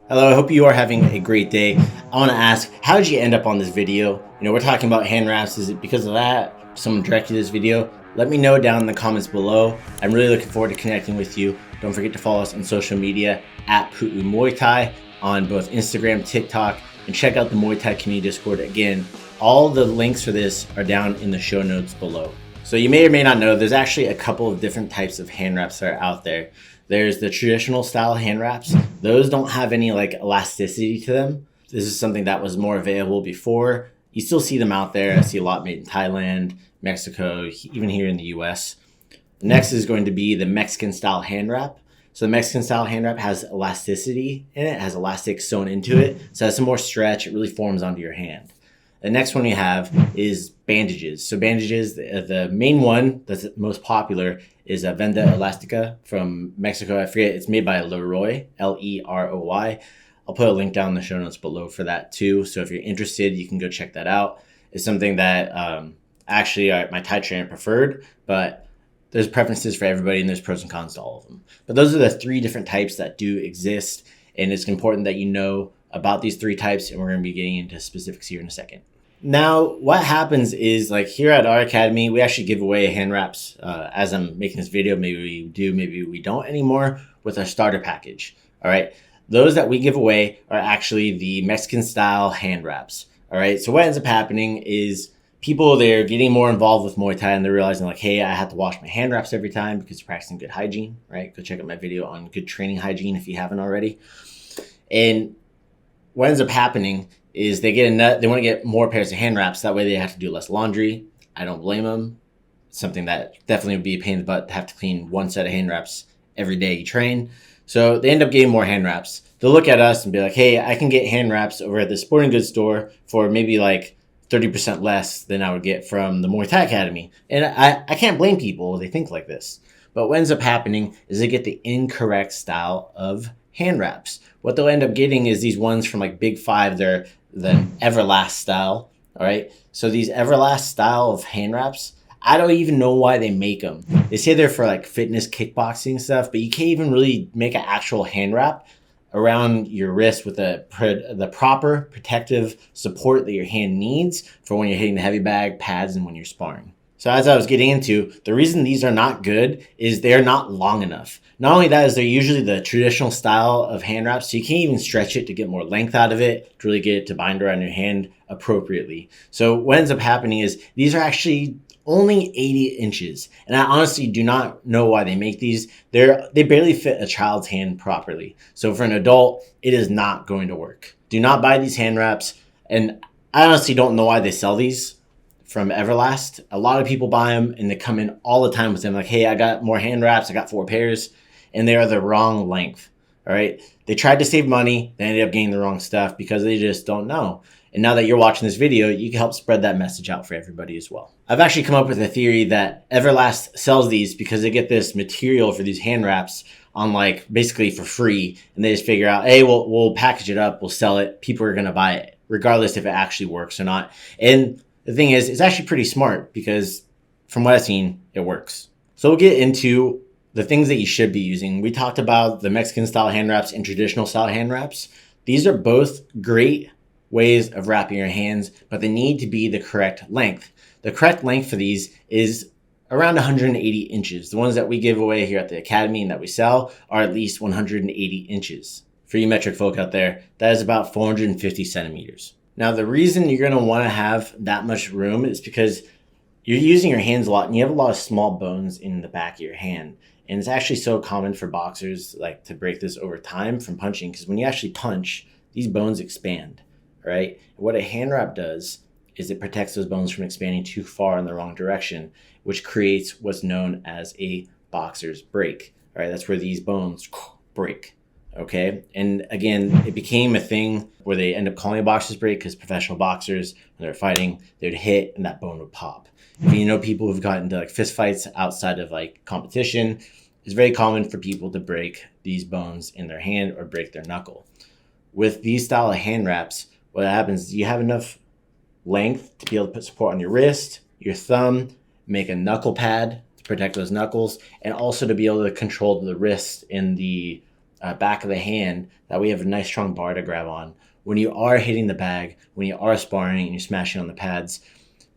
Hello, I hope you are having a great day. I want to ask, how did you end up on this video? We're talking about hand wraps. Is it because of that? Someone directed this video? Let me know down in the comments below. I'm really looking forward to connecting with you. Don't forget to follow us on social media at Pu'u Muay Thai on both Instagram, TikTok, and check out the Muay Thai community Discord. Again, all the links for this are down in the show notes below. So you may or may not know, there's actually a couple of different types of hand wraps that are out there. There's the traditional style hand wraps. Those don't have any elasticity to them. This is something that was more available before. You still see them out there. I see a lot made in Thailand, Mexico, even here in the US. Next is going to be the Mexican style hand wrap. So the Mexican style hand wrap has elasticity in it, has elastic sewn into it. So it has some more stretch. It really forms onto your hand. The next one you have is bandages. So bandages, the main one that's most popular is a Venda Elastica from Mexico. I forget, it's made by Leroy, Leroy. I'll put a link down in the show notes below for that too. So if you're interested, you can go check that out. It's something that my Thai trainer preferred, but there's preferences for everybody and there's pros and cons to all of them. But those are the three different types that do exist. And it's important that you know about these three types, and we're going to be getting into specifics here in a second. Now, what happens is, here at our academy, we actually give away hand wraps. As I'm making this video, maybe we do, maybe we don't anymore, with our starter package. All right. Those that we give away are actually the Mexican style hand wraps. All right. So what ends up happening is they're getting more involved with Muay Thai, and they're realizing hey, I have to wash my hand wraps every time because they're practicing good hygiene, right? Go check out my video on good training hygiene if you haven't already. And what ends up happening is they want to get more pairs of hand wraps. That way they have to do less laundry. I don't blame them. It's something that definitely would be a pain in the butt to have to clean one set of hand wraps every day you train. So they end up getting more hand wraps. They'll look at us and be like, hey, I can get hand wraps over at the sporting goods store for maybe 30% less than I would get from the Muay Thai Academy. And I can't blame people. They think like this. But what ends up happening is they get the incorrect style of hand wraps. What they'll end up getting is these ones from Big Five. They're the Everlast style. All right. So these Everlast style of hand wraps, I don't even know why they make them. They say they're for fitness kickboxing stuff, but you can't even really make an actual hand wrap around your wrist with the proper protective support that your hand needs for when you're hitting the heavy bag, pads, and when you're sparring. So as I was getting into, the reason these are not good is they're not long enough. Not only that, is they're usually the traditional style of hand wraps, so you can't even stretch it to get more length out of it, to really get it to bind around your hand appropriately. So what ends up happening is these are actually only 80 inches. And I honestly do not know why they make these. They barely fit a child's hand properly. So for an adult, it is not going to work. Do not buy these hand wraps. And I honestly don't know why they sell these from Everlast. A lot of people buy them and they come in all the time with them hey, I got more hand wraps. I got 4 pairs, and they are the wrong length. All right. They tried to save money. They ended up getting the wrong stuff because they just don't know. And now that you're watching this video, you can help spread that message out for everybody as well. I've actually come up with a theory that Everlast sells these because they get this material for these hand wraps on basically for free. And they just figure out, hey, we'll package it up. We'll sell it. People are going to buy it regardless if it actually works or not. And the thing is, it's actually pretty smart because from what I've seen, it works. So we'll get into the things that you should be using. We talked about the Mexican style hand wraps and traditional style hand wraps. These are both great ways of wrapping your hands, but they need to be the correct length. The correct length for these is around 180 inches. The ones that we give away here at the Academy and that we sell are at least 180 inches. For you metric folk out there, that is about 450 centimeters. Now, the reason you're going to want to have that much room is because you're using your hands a lot and you have a lot of small bones in the back of your hand. And it's actually so common for boxers to break this over time from punching, because when you actually punch, these bones expand, right? What a hand wrap does is it protects those bones from expanding too far in the wrong direction, which creates what's known as a boxer's break. All right, that's where these bones break. Okay. And again, it became a thing where they end up calling a boxer's break because professional boxers, when they're fighting, they'd hit and that bone would pop. If you know people who've gotten into fist fights outside of competition, it's very common for people to break these bones in their hand or break their knuckle. With these style of hand wraps, what happens is you have enough length to be able to put support on your wrist, your thumb, make a knuckle pad to protect those knuckles, and also to be able to control the wrist and the back of the hand. That way you have a nice strong bar to grab on. When you are hitting the bag, when you are sparring and you're smashing on the pads,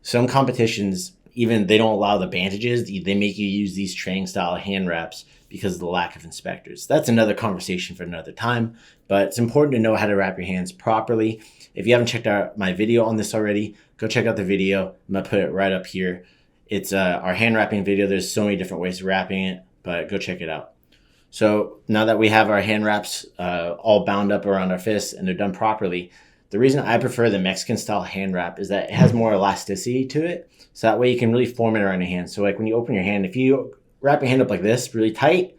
some competitions, even they don't allow the bandages. They make you use these training style hand wraps because of the lack of inspectors. That's another conversation for another time, but it's important to know how to wrap your hands properly. If you haven't checked out my video on this already, go check out the video. I'm gonna put it right up here. It's our hand wrapping video. There's so many different ways of wrapping it, but go check it out. So now that we have our hand wraps all bound up around our fists and they're done properly, the reason I prefer the Mexican style hand wrap is that it has more elasticity to it. So that way you can really form it around your hand. So like when you open your hand, if you wrap your hand up like this really tight,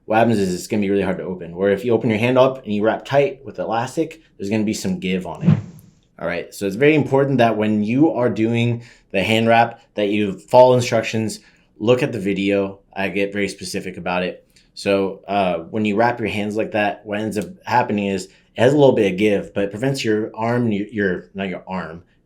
what happens is it's going to be really hard to open. Where if you open your hand up and you wrap tight with elastic, there's going to be some give on it. All right, so it's very important that when you are doing the hand wrap that you follow instructions, look at the video. I get very specific about it. So when you wrap your hands like that, what ends up happening is it has a little bit of give, but it prevents your arm,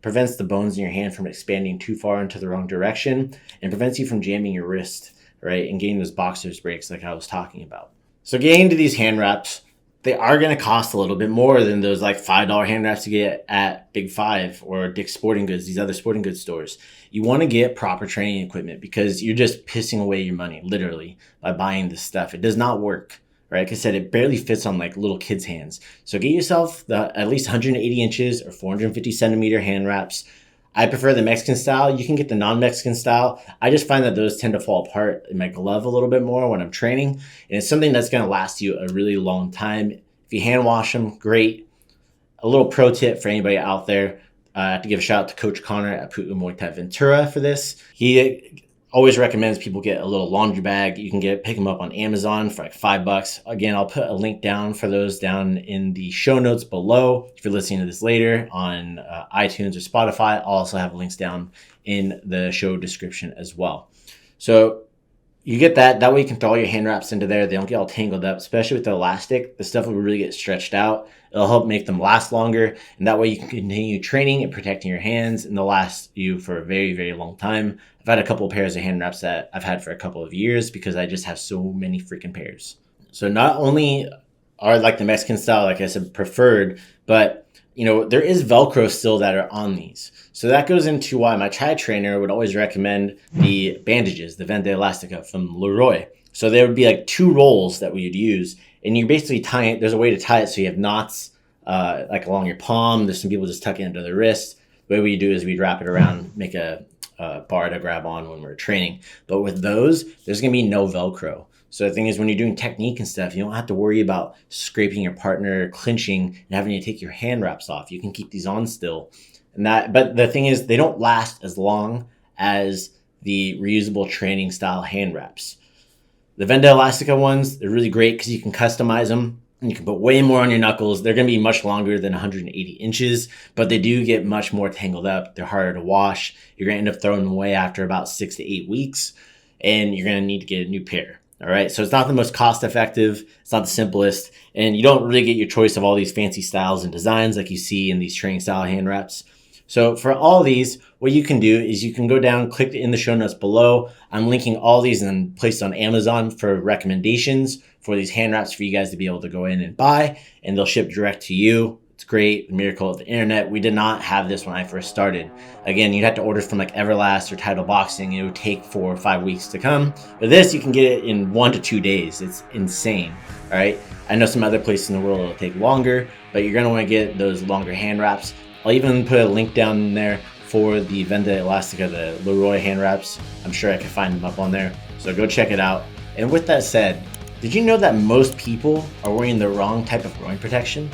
prevents the bones in your hand from expanding too far into the wrong direction and prevents you from jamming your wrist, right, and getting those boxer's breaks like I was talking about. So getting into these hand wraps, they are going to cost a little bit more than those like $5 hand wraps you get at Big Five or Dick's Sporting Goods, these other sporting goods stores. You want to get proper training equipment because you're just pissing away your money, literally, by buying this stuff. It does not work, right? Like I said, it barely fits on like little kids' hands. So get yourself the at least 180 inches or 450 centimeter hand wraps. I prefer the Mexican style. You can get the non-Mexican style. I just find that those tend to fall apart in my glove a little bit more when I'm training. And it's something that's going to last you a really long time. If you hand wash them, great. A little pro tip for anybody out there. I have to give a shout out to Coach Connor at Pu'u Muay Thai Ventura for this. He always recommends people get a little laundry bag. You can pick them up on Amazon for like $5. Again, I'll put a link down for those down in the show notes below. If you're listening to this later on iTunes or Spotify, I'll also have links down in the show description as well. So you get that. That way you can throw all your hand wraps into there. They don't get all tangled up, especially with the elastic. The stuff will really get stretched out. It'll help make them last longer. And that way you can continue training and protecting your hands, and they'll last you for a very, very long time. I've had a couple of pairs of hand wraps that I've had for a couple of years because I just have so many freaking pairs. So not only are like the Mexican style, like I said, preferred, but there is Velcro still that are on these. So that goes into why my Thai trainer would always recommend the bandages, the Vende Elastica from Leroy. So there would be like 2 rolls that we would use, and you basically tie it. There's a way to tie it so you have knots like along your palm. There's some people just tuck it into the wrist. The way we do is we'd wrap it around, make a bar to grab on when we're training. But with those, there's going to be no Velcro. So the thing is, when you're doing technique and stuff, you don't have to worry about scraping your partner, clinching, and having to take your hand wraps off. You can keep these on still. But the thing is, they don't last as long as the reusable training style hand wraps. The Vende Elastica ones, they're really great because you can customize them and you can put way more on your knuckles. They're going to be much longer than 180 inches, but they do get much more tangled up. They're harder to wash. You're going to end up throwing them away after about 6 to 8 weeks, and you're going to need to get a new pair. All right, so it's not the most cost effective. It's not the simplest, and you don't really get your choice of all these fancy styles and designs like you see in these training style hand wraps. So for all these, what you can do is you can go down, click in the show notes below. I'm linking all these and placed on Amazon for recommendations for these hand wraps for you guys to be able to go in and buy, and they'll ship direct to you. It's great, the miracle of the internet. We did not have this when I first started. Again, you'd have to order from like Everlast or Title Boxing. It would take 4 or 5 weeks to come. But this, you can get it in 1 to 2 days. It's insane, all right? I know some other places in the world it'll take longer, but you're gonna wanna get those longer hand wraps. I'll even put a link down there for the Vende Elastica, the Leroy hand wraps. I'm sure I can find them up on there. So go check it out. And with that said, did you know that most people are wearing the wrong type of groin protection?